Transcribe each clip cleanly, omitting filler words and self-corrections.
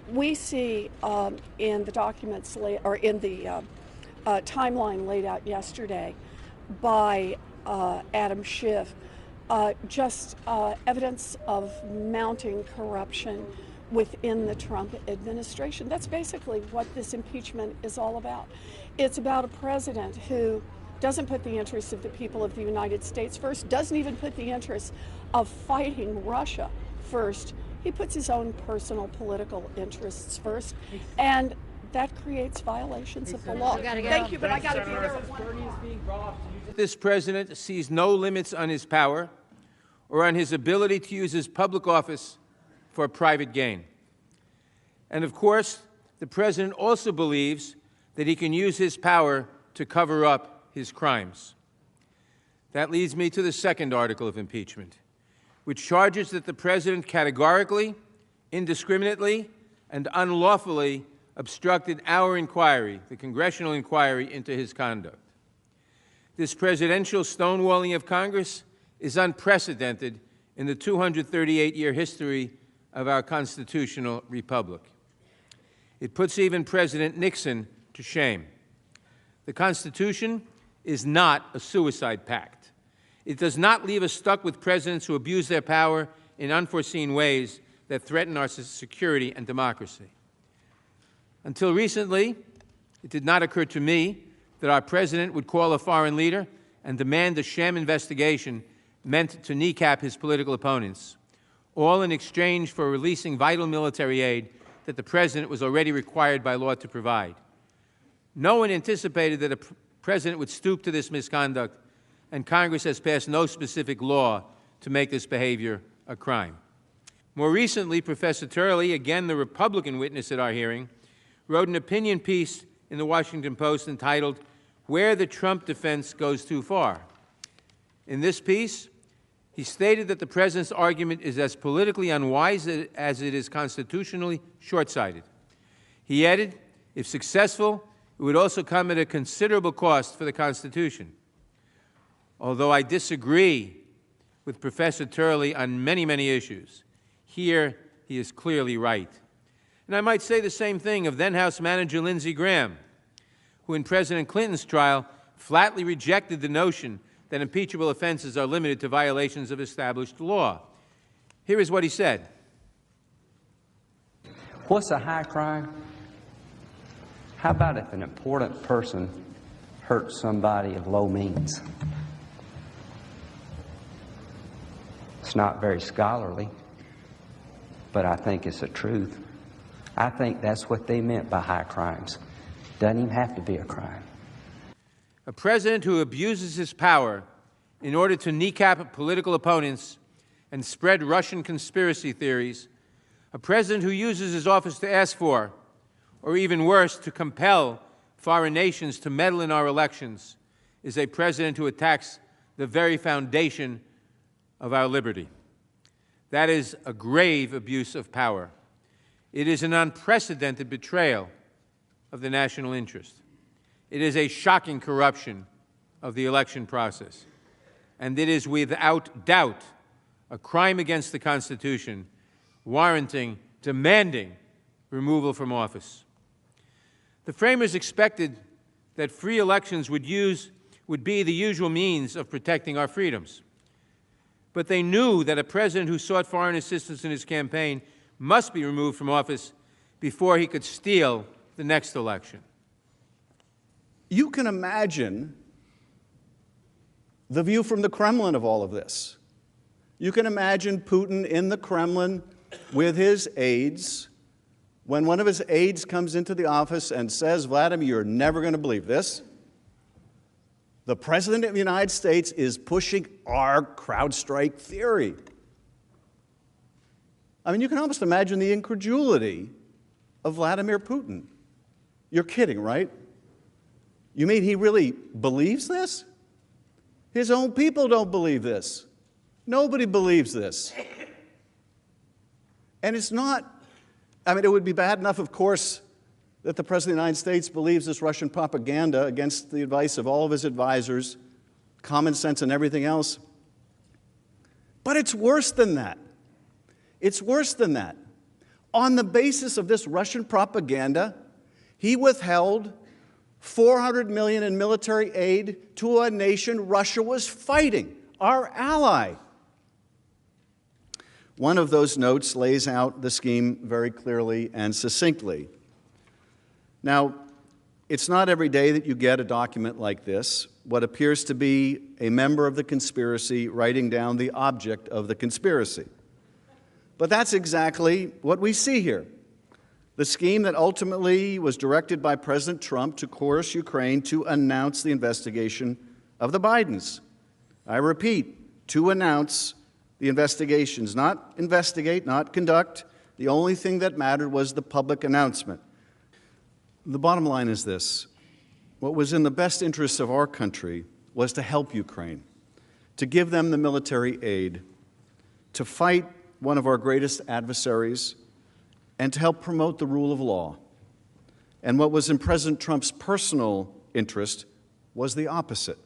We see in the documents or in the timeline laid out yesterday by Adam Schiff just evidence of mounting corruption within the Trump administration. That's basically what this impeachment is all about. It's about a president who doesn't put the interests of the people of the United States first, doesn't even put the interests of fighting Russia first. He puts his own personal political interests first, and that creates violations of the law. Thank you, but I got to be there. This president sees no limits on his power or on his ability to use his public office for private gain. And of course, the president also believes that he can use his power to cover up his crimes. That leads me to the second article of impeachment, which charges that the president categorically, indiscriminately, and unlawfully obstructed our inquiry, the congressional inquiry into his conduct. This presidential stonewalling of Congress is unprecedented in the 238-year history of our constitutional republic. It puts even President Nixon to shame. The Constitution is not a suicide pact. It does not leave us stuck with presidents who abuse their power in unforeseen ways that threaten our security and democracy. Until recently, it did not occur to me that our president would call a foreign leader and demand a sham investigation meant to kneecap his political opponents, all in exchange for releasing vital military aid that the president was already required by law to provide. No one anticipated that a president would stoop to this misconduct, and Congress has passed no specific law to make this behavior a crime. More recently, Professor Turley, again the Republican witness at our hearing, wrote an opinion piece in the Washington Post entitled, "Where the Trump Defense Goes Too Far." In this piece, he stated that the president's argument is as politically unwise as it is constitutionally short-sighted. He added, if successful, it would also come at a considerable cost for the Constitution. Although I disagree with Professor Turley on many, many issues, here he is clearly right. And I might say the same thing of then-House Manager Lindsey Graham, who in President Clinton's trial flatly rejected the notion that impeachable offenses are limited to violations of established law. Here is what he said. What's a high crime? How about if an important person hurts somebody of low means? It's not very scholarly, but I think it's the truth. I think that's what they meant by high crimes. Doesn't even have to be a crime. A president who abuses his power in order to kneecap political opponents and spread Russian conspiracy theories, a president who uses his office to ask for, or even worse, to compel foreign nations to meddle in our elections, is a president who attacks the very foundation of our liberty. That is a grave abuse of power. It is an unprecedented betrayal of the national interest. It is a shocking corruption of the election process. And it is without doubt a crime against the Constitution, warranting, demanding removal from office. The framers expected that free elections would be the usual means of protecting our freedoms. But they knew that a president who sought foreign assistance in his campaign must be removed from office before he could steal the next election. You can imagine the view from the Kremlin of all of this. You can imagine Putin in the Kremlin with his aides. When one of his aides comes into the office and says, Vladimir, you're never going to believe this. The President of the United States is pushing our CrowdStrike theory. I mean, you can almost imagine the incredulity of Vladimir Putin. You're kidding, right? You mean he really believes this? His own people don't believe this. Nobody believes this. And it's not, I mean, it would be bad enough, of course, that the President of the United States believes this Russian propaganda against the advice of all of his advisors, common sense and everything else. But it's worse than that. It's worse than that. On the basis of this Russian propaganda, he withheld $400 million in military aid to a nation Russia was fighting, our ally. One of those notes lays out the scheme very clearly and succinctly. Now, it's not every day that you get a document like this, what appears to be a member of the conspiracy writing down the object of the conspiracy. But that's exactly what we see here. The scheme that ultimately was directed by President Trump to coerce Ukraine to announce the investigation of the Bidens. I repeat, to announce the investigations, not investigate, not conduct. The only thing that mattered was the public announcement. The bottom line is this: what was in the best interests of our country was to help Ukraine, to give them the military aid, to fight one of our greatest adversaries, and to help promote the rule of law. And what was in President Trump's personal interest was the opposite: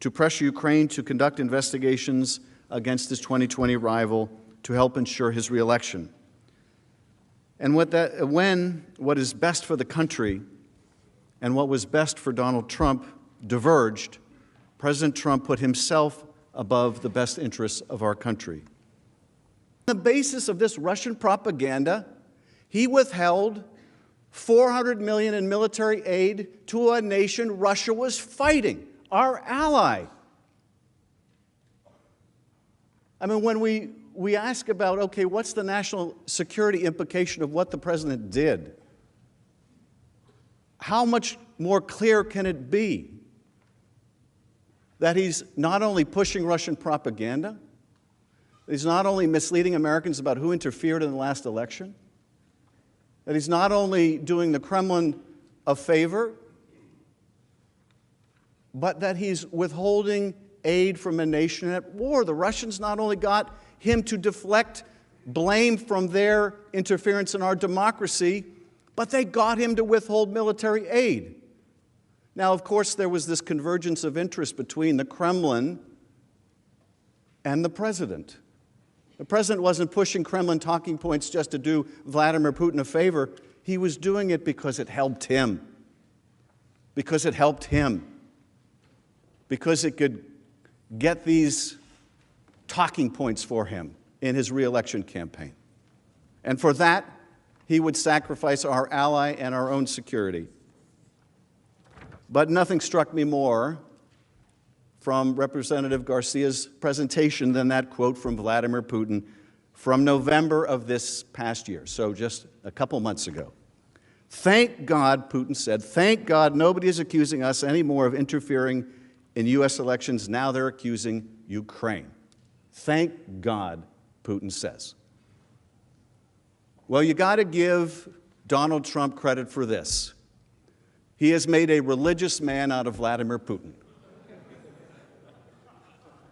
to pressure Ukraine to conduct investigations against his 2020 rival to help ensure his reelection. And when what is best for the country and what was best for Donald Trump diverged, President Trump put himself above the best interests of our country. On the basis of this Russian propaganda, he withheld $400 million in military aid to a nation Russia was fighting, our ally. I mean, when we ask about, okay, what's the national security implication of what the president did? How much more clear can it be that he's not only pushing Russian propaganda, that he's not only misleading Americans about who interfered in the last election, that he's not only doing the Kremlin a favor, but that he's withholding aid from a nation at war. The Russians not only got him to deflect blame from their interference in our democracy, but they got him to withhold military aid. Now, of course, there was this convergence of interest between the Kremlin and the president. The president wasn't pushing Kremlin talking points just to do Vladimir Putin a favor. He was doing it because it helped him. Because it helped him. Because it could get these talking points for him in his re-election campaign. And for that, he would sacrifice our ally and our own security. But nothing struck me more from Representative Garcia's presentation than that quote from Vladimir Putin from November of this past year, so just a couple months ago. Thank God, Putin said, thank God nobody is accusing us anymore of interfering in U.S. elections. Now they're accusing Ukraine. Thank God, Putin says. Well, you got to give Donald Trump credit for this. He has made a religious man out of Vladimir Putin.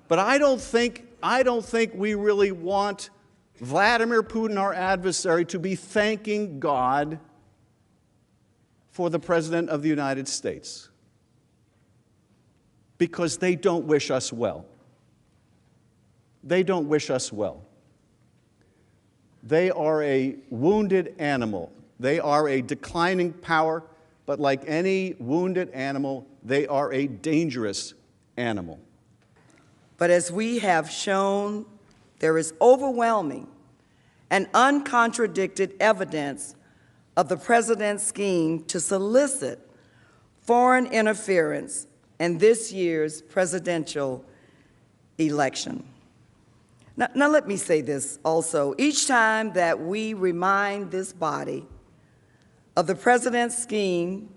But I don't think we really want Vladimir Putin, our adversary, to be thanking God for the President of the United States, because they don't wish us well. They don't wish us well. They are a wounded animal. They are a declining power, but like any wounded animal, they are a dangerous animal. But as we have shown, there is overwhelming and uncontradicted evidence of the president's scheme to solicit foreign interference in this year's presidential election. Now let me say this also. Each time that we remind this body of the president's scheme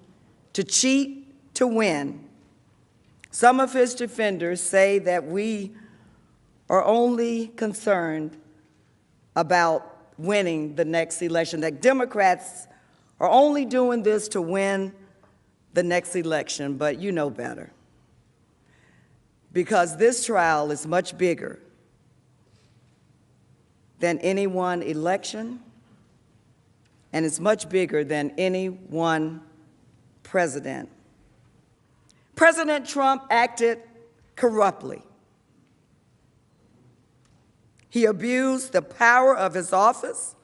to cheat to win, some of his defenders say that we are only concerned about winning the next election, that Democrats are only doing this to win the next election, but you know better. Because this trial is much bigger than any one election, and it's much bigger than any one president. President Trump acted corruptly. He abused the power of his office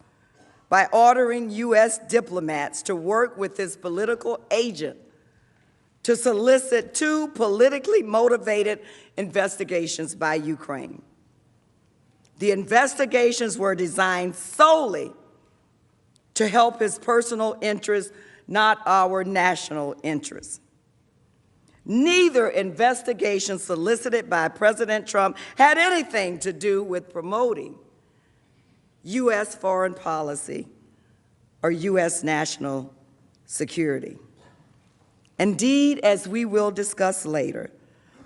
by ordering U.S. diplomats to work with his political agent to solicit two politically motivated investigations by Ukraine. The investigations were designed solely to help his personal interests, not our national interests. Neither investigation solicited by President Trump had anything to do with promoting U.S. foreign policy or U.S. national security. Indeed, as we will discuss later,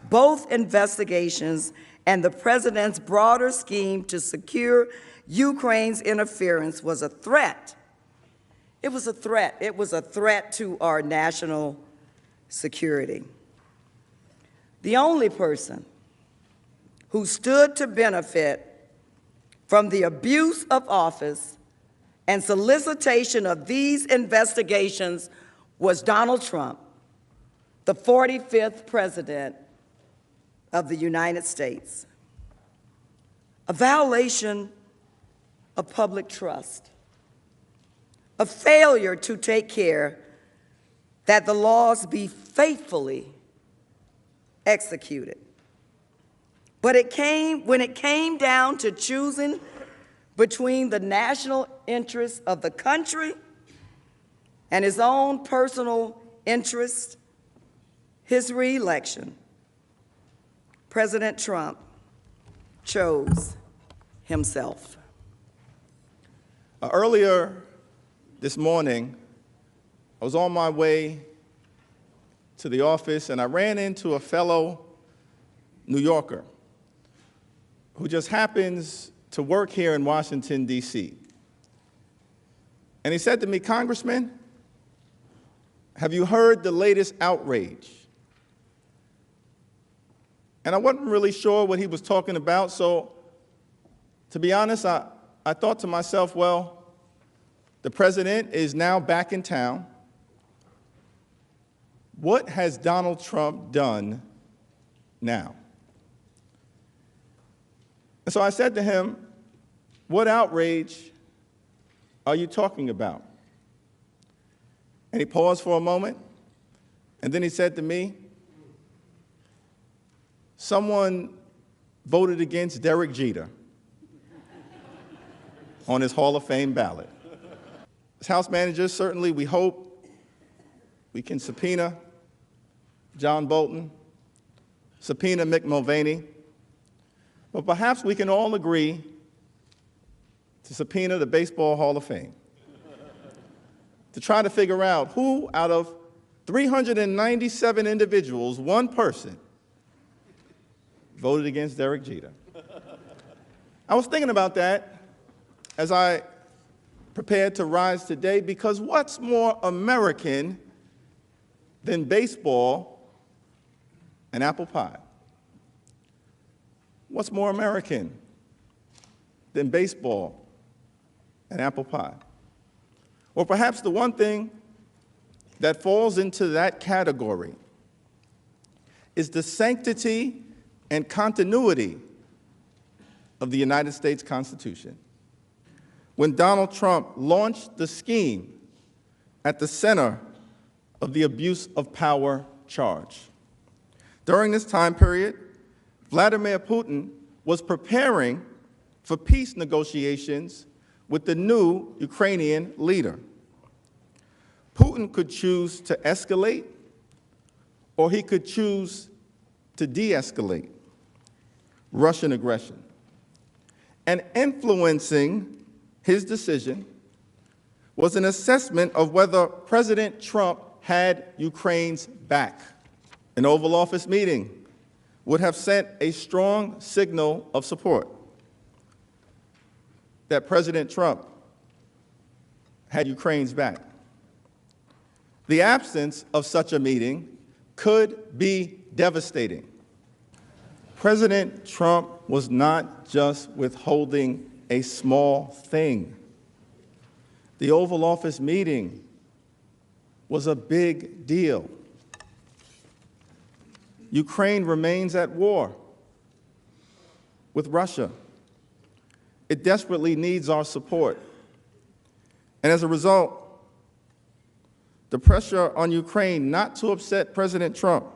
both investigations and the president's broader scheme to secure Ukraine's interference was a threat. It was a threat. It was a threat to our national security. The only person who stood to benefit from the abuse of office and solicitation of these investigations was Donald Trump, the 45th President of the United States. A violation of public trust, a failure to take care that the laws be faithfully executed. But when it came down to choosing between the national interests of the country and his own personal interest, his reelection, President Trump chose himself. Earlier this morning, I was on my way to the office and I ran into a fellow New Yorker who just happens to work here in Washington, D.C. And he said to me, "Congressman, have you heard the latest outrage?" And I wasn't really sure what he was talking about, so to be honest, I thought to myself, well, the president is now back in town. What has Donald Trump done now? And so I said to him, "What outrage are you talking about?" And he paused for a moment, and then he said to me, "Someone voted against Derek Jeter on his Hall of Fame ballot." As House managers, certainly we hope we can subpoena John Bolton, subpoena Mick Mulvaney, but perhaps we can all agree to subpoena the Baseball Hall of Fame to try to figure out who out of 397 individuals, one person, voted against Derek Jeter. I was thinking about that as I prepared to rise today, because what's more American than baseball and apple pie? What's more American than baseball and apple pie? Or perhaps the one thing that falls into that category is the sanctity and continuity of the United States Constitution. When Donald Trump launched the scheme at the center of the abuse of power charge. During this time period, Vladimir Putin was preparing for peace negotiations with the new Ukrainian leader. Putin could choose to escalate, or he could choose to de-escalate Russian aggression. And influencing his decision was an assessment of whether President Trump had Ukraine's back. An Oval Office meeting would have sent a strong signal of support that President Trump had Ukraine's back. The absence of such a meeting could be devastating. President Trump was not just withholding a small thing. The Oval Office meeting was a big deal. Ukraine remains at war with Russia. It desperately needs our support. And as a result, the pressure on Ukraine not to upset President Trump,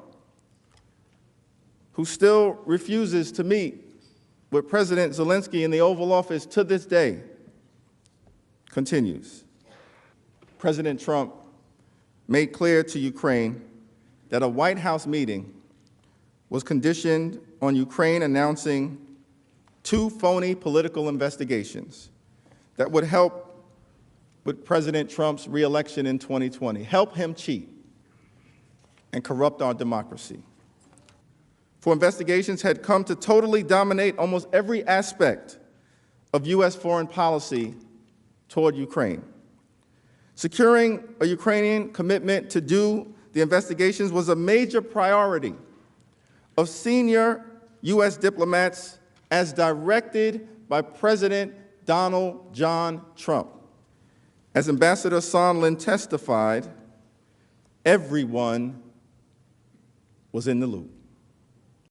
who still refuses to meet with President Zelensky in the Oval Office to this day, continues. President Trump made clear to Ukraine that a White House meeting was conditioned on Ukraine announcing 2 phony political investigations that would help with President Trump's re-election in 2020, help him cheat and corrupt our democracy. For investigations had come to totally dominate almost every aspect of U.S. foreign policy toward Ukraine. Securing a Ukrainian commitment to do the investigations was a major priority of senior U.S. diplomats as directed by President Donald John Trump. As Ambassador Sondland testified, everyone was in the loop.